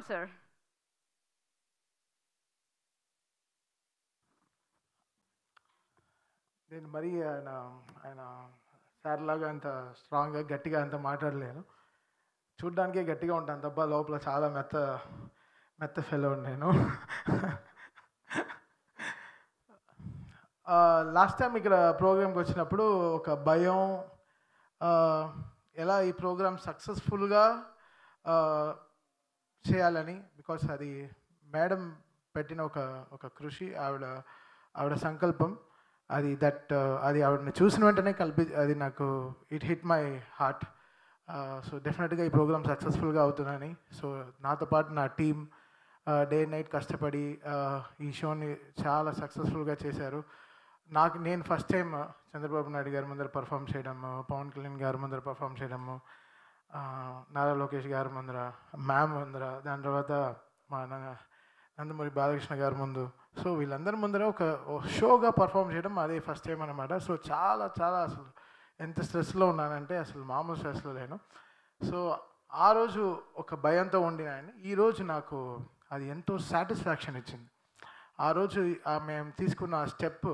sir. నేను మరీ ఆయన సార్ లాగా అంత స్ట్రాంగ్గా గట్టిగా అంత మాట్లాడలేను. చూడ్డానికే గట్టిగా ఉంటాను తప్ప లోపల చాలా మెత్త ఫెలో నేను. లాస్ట్ టైం ఇక్కడ ప్రోగ్రామ్కి వచ్చినప్పుడు ఒక భయం, ఎలా ఈ ప్రోగ్రామ్ సక్సెస్ఫుల్గా చేయాలని, బికాస్ అది మేడం పెట్టిన ఒక కృషి, ఆవిడ సంకల్పం అది. అది ఆవిడని చూసిన వెంటనే అది నాకు it hit my heart. So డెఫినెట్గా ఈ ప్రోగ్రామ్ సక్సెస్ఫుల్గా అవుతుందని. సో నాతో పాటు నా టీం డే అండ్ నైట్ కష్టపడి ఈ షోని చాలా సక్సెస్ఫుల్గా చేశారు. నేను ఫస్ట్ టైం చంద్రబాబు నాయుడు గారి ముందర పర్ఫామ్ చేయడము, పవన్ కళ్యాణ్ గారి ముందర పర్ఫామ్ చేయడము, నారా లోకేష్ గారి ముందర, మ్యామ్ ముందర, దాని తర్వాత మా నందమూరి బాలకృష్ణ గారి ముందు, సో వీళ్ళందరి ముందర ఒక షోగా పర్ఫామ్ చేయడం అదే ఫస్ట్ టైం అనమాట. సో చాలా చాలా అసలు ఎంత స్ట్రెస్లో ఉన్నానంటే అసలు మామూలు స్ట్రెస్లో లేను. సో ఆ రోజు ఒక భయంతో ఉండిన ఆయన ఈరోజు నాకు అది ఎంతో సాటిస్ఫాక్షన్ ఇచ్చింది. ఆ రోజు మేము తీసుకున్న ఆ స్టెప్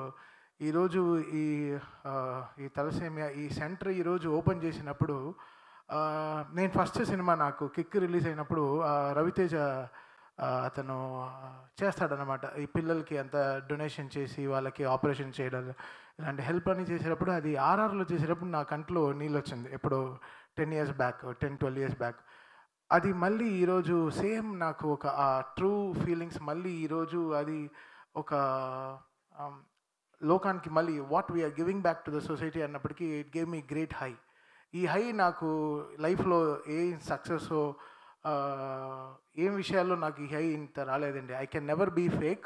ఈరోజు ఈ తలసేమియా ఈ సెంటర్ ఈరోజు ఓపెన్ చేసినప్పుడు, నేను ఫస్ట్ సినిమా నాకు కిక్ రిలీజ్ అయినప్పుడు రవితేజ అతను చేస్తాడనమాట ఈ పిల్లలకి అంత డొనేషన్ చేసి వాళ్ళకి ఆపరేషన్ చేయడం ఇలాంటి హెల్ప్ అని చేసేటప్పుడు, అది ఆర్ఆర్లో చేసేటప్పుడు నా కంట్లో నీళ్ళు వచ్చింది ఎప్పుడో 10-12 years బ్యాక్. అది మళ్ళీ ఈరోజు సేమ్ నాకు ఒక ఆ ట్రూ ఫీలింగ్స్ మళ్ళీ ఈరోజు అది ఒక లోకానికి మళ్ళీ what we are giving back to the society అన్నప్పటికీ it gave me great high. ఈ హై నాకు లైఫ్లో ఏ సక్సెస్ ఏం విషయాల్లో నాకు ఈ హై ఇంత రాలేదండి. I can never be fake.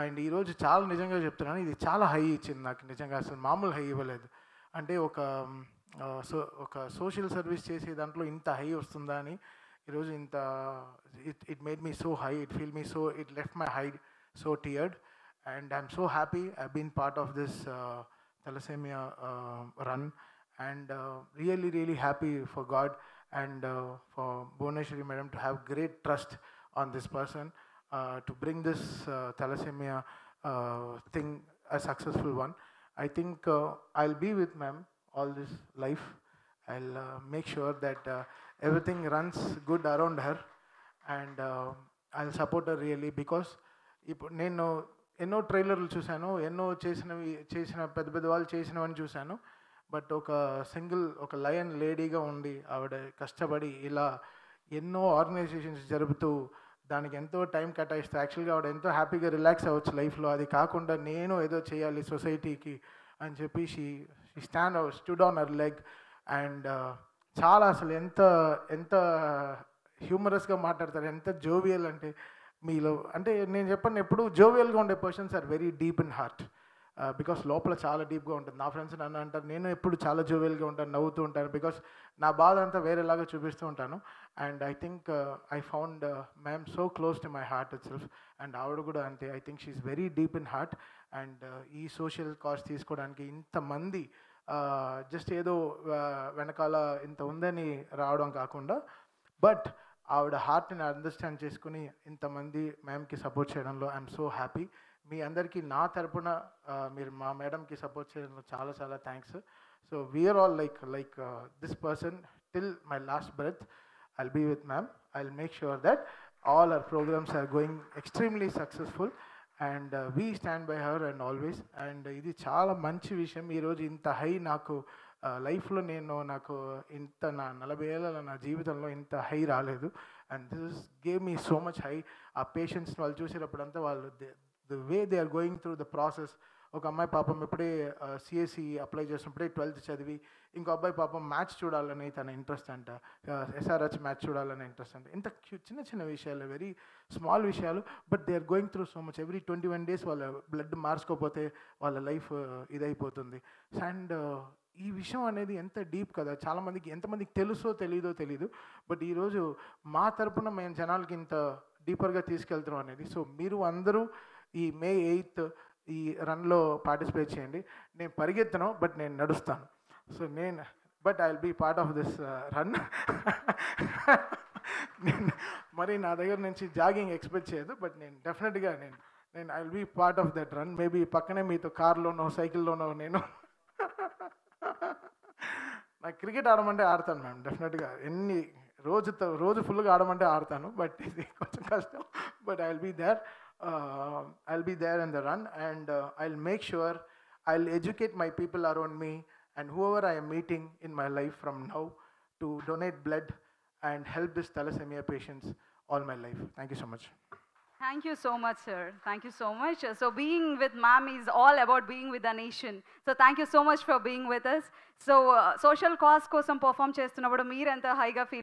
And ఈరోజు చాలా నిజంగా చెప్తున్నాను, ఇది చాలా హై ఇచ్చింది నాకు నిజంగా, అసలు మామూలు హై ఇవ్వలేదు. అంటే ఒక సోషల్ సర్వీస్ చేసే దాంట్లో ఇంత హై వస్తుందా అని ఈరోజు ఇంత it made me so high, it left my high so teared. And I'm so happy I've been part of this thalassemia run, and really, really happy for God and for Bhuvaneshwari madam to have great trust on this person to bring this thalassemia thing a successful one. I think I'll be with ma'am all this life. I'll make sure that everything runs good around her, and I'll support her really, because నేను ఎన్నో ట్రైలర్లు చూశాను, ఎన్నో చేసిన పెద్ద వాళ్ళు చేసినవని చూశాను. But ఒక lion లేడీగా ఉండి ఆవిడ కష్టపడి ఇలా ఎన్నో ఆర్గనైజేషన్స్ జరుపుతూ దానికి ఎంతో టైం కేటాయిస్తే యాక్చువల్గా ఆవిడ ఎంతో హ్యాపీగా రిలాక్స్ అవ్వచ్చు లైఫ్లో. అది కాకుండా నేను ఏదో చేయాలి సొసైటీకి అని చెప్పి she stood on her leg. And చాలా అసలు ఎంత హ్యూమరస్గా మాట్లాడతారు, ఎంత జోవియల్ అంటే మీలో. అంటే నేను చెప్పాను ఎప్పుడు జోవియల్గా ఉండే persons are very deep in heart, because లోపల చాలా డీప్గా ఉంటుంది. నా ఫ్రెండ్స్ నన్ను అంటారు నేను ఎప్పుడు చాలా జోవియల్గా ఉంటాను, నవ్వుతూ ఉంటాను, బికాస్ నా బాధ అంతా వేరేలాగా చూపిస్తూ ఉంటాను. And I think I found ma'am so close to my heart itself. And ఆవిడ కూడా అంతే, I think she is very deep in heart. And ఈ సోషల్ కాజ్ తీసుకోవడానికి ఇంతమంది జస్ట్ ఏదో వెనకాల ఇంత ఉందని రావడం కాకుండా, బట్ ఆవిడ హార్ట్ని అండర్స్టాండ్ చేసుకుని ఇంతమంది మ్యామ్కి సపోర్ట్ చేయడంలో ఐఎమ్ సో హ్యాపీ. మీ అందరికీ నా తరపున మీరు మా మేడంకి సపోర్ట్ చేయడంలో చాలా చాలా thanks. So we are all like this person till my last breath. I'll be with ma'am. I'll make sure that all our programmes are going extremely successful, and we stand by her and always. And ఇది చాలా మంచి విషయం. ఈరోజు ఇంత high నాకు లైఫ్లో నాకు ఇంత నా 40 ఏళ్ళ నా జీవితంలో ఇంత హై రాలేదు. And this gave me so much high. ఆ పేషెంట్స్ వాళ్ళు చూసేటప్పుడంతా వాళ్ళు the way they are going through the process. ఒక అమ్మాయి పాపం ఇప్పుడే సిఎస్సి అప్లై చేసినప్పుడే 12th చదివి, ఇంకో అబ్బాయి పాపం మ్యాచ్ చూడాలని తన ఇంట్రెస్ట్ అంట, ఎస్ఆర్హెచ్ మ్యాచ్ చూడాలని ఇంట్రెస్ట్ అంట. ఇంత చిన్న విషయాలు, వెరీ స్మాల్ విషయాలు, but they are going through so much. Every 21 days వాళ్ళ బ్లడ్ మార్చుకోకపోతే వాళ్ళ లైఫ్ ఇదైపోతుంది. అండ్ ఈ విషయం అనేది ఎంత డీప్ కదా, ఎంతమందికి తెలుసో తెలీదు, బట్ ఈరోజు మా తరపున మేము జనాలకి ఇంత డీపర్గా తీసుకెళ్తున్నాం అనేది. సో మీరు అందరూ ఈ May 8th ఈ రన్లో పార్టిసిపేట్ చేయండి. నేను పరిగెత్తను, బట్ నేను నడుస్తాను. So but I will be part of this run. మరి నా దగ్గర నుంచి జాగింగ్ ఎక్స్పెక్ట్ చేయదు, బట్ నేను డెఫినెట్గా నేను I will be part of that run. Maybe పక్కనే మీతో కార్లోనో సైకిల్లోనో నేను నాకు క్రికెట్ ఆడమంటే ఆడతాను మ్యామ్, డెఫినెట్గా. రోజు ఫుల్గా ఆడమంటే ఆడతాను, బట్ ఇది కొంచెం కష్టం. But I will be there in the run, and I will make sure I will educate my people around me and whoever I am meeting in my life from now to donate blood and help this thalassemia patients all my life. Thank you so much. Thank you so much, sir. Thank you so much. So being with ma'am is all about being with the nation. So thank you so much for being with us. So social cause kosam perform chestunnappudu meer enta high ga feel